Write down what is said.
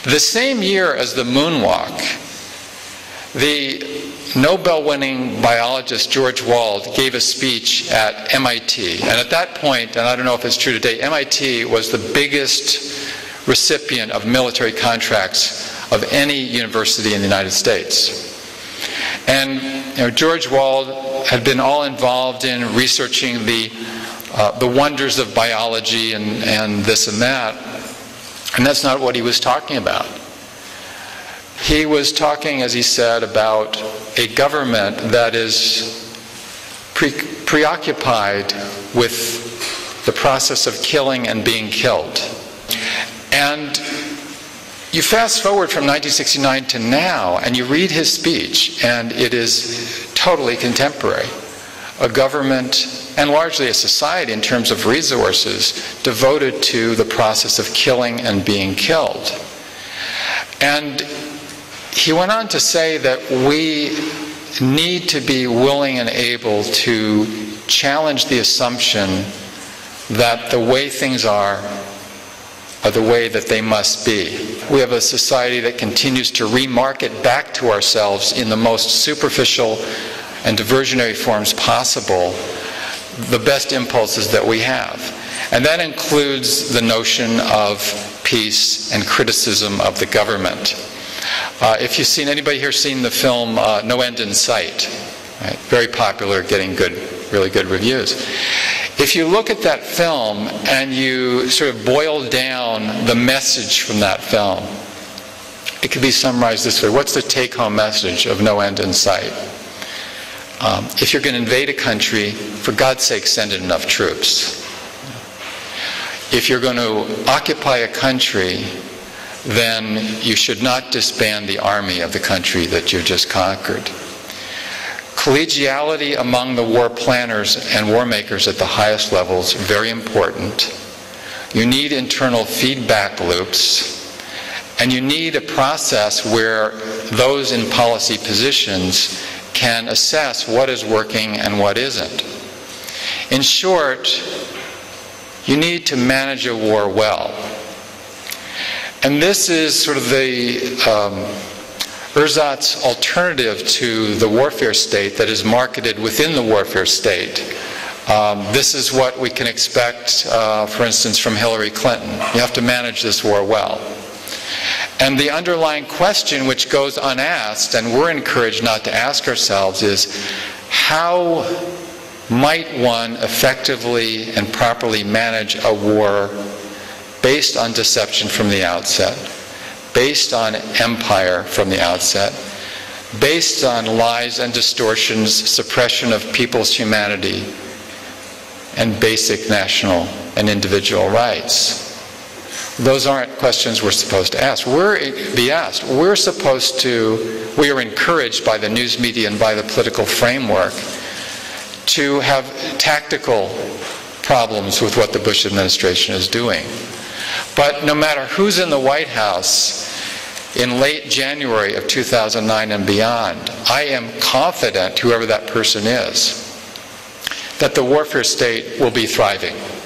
The same year as the moonwalk, the Nobel-winning biologist George Wald gave a speech at MIT. And at that point, and I don't know if it's true today, MIT was the biggest recipient of military contracts of any university in the United States. And George Wald had been all involved in researching the wonders of biology and this and that. And that's not what he was talking about. He was talking, as he said, about a government that is preoccupied with the process of killing and being killed. And you fast forward from 1969 to now, and you read his speech, and it is totally contemporary. A government, and largely a society in terms of resources, devoted to the process of killing and being killed. And he went on to say that we need to be willing and able to challenge the assumption that the way things are the way that they must be. We have a society that continues to remarket back to ourselves in the most superficial and diversionary forms possible the best impulses that we have. And that includes the notion of peace and criticism of the government. If you've seen, anybody here seen the film No End in Sight? Right? Very popular, getting really good reviews. If you look at that film and you sort of boil down the message from that film, it could be summarized this way. What's the take-home message of No End in Sight? If you're going to invade a country, for God's sake, send in enough troops. If you're going to occupy a country, then you should not disband the army of the country that you've just conquered. Collegiality among the war planners and war makers at the highest levels, very important. You need internal feedback loops, and you need a process where those in policy positions can assess what is working and what isn't. In short, you need to manage a war well. And this is sort of the Ersatz alternative to the warfare state that is marketed within the warfare state. This is what we can expect, for instance, from Hillary Clinton. You have to manage this war well. And the underlying question, which goes unasked, and we're encouraged not to ask ourselves, is how might one effectively and properly manage a war based on deception from the outset, based on empire from the outset, based on lies and distortions, suppression of people's humanity, and basic national and individual rights. Those aren't questions we're supposed to ask. We're supposed to, we are encouraged by the news media and by the political framework to have tactical problems with what the Bush administration is doing. But no matter who's in the White House in late January of 2009 and beyond, I am confident, whoever that person is, that the warfare state will be thriving.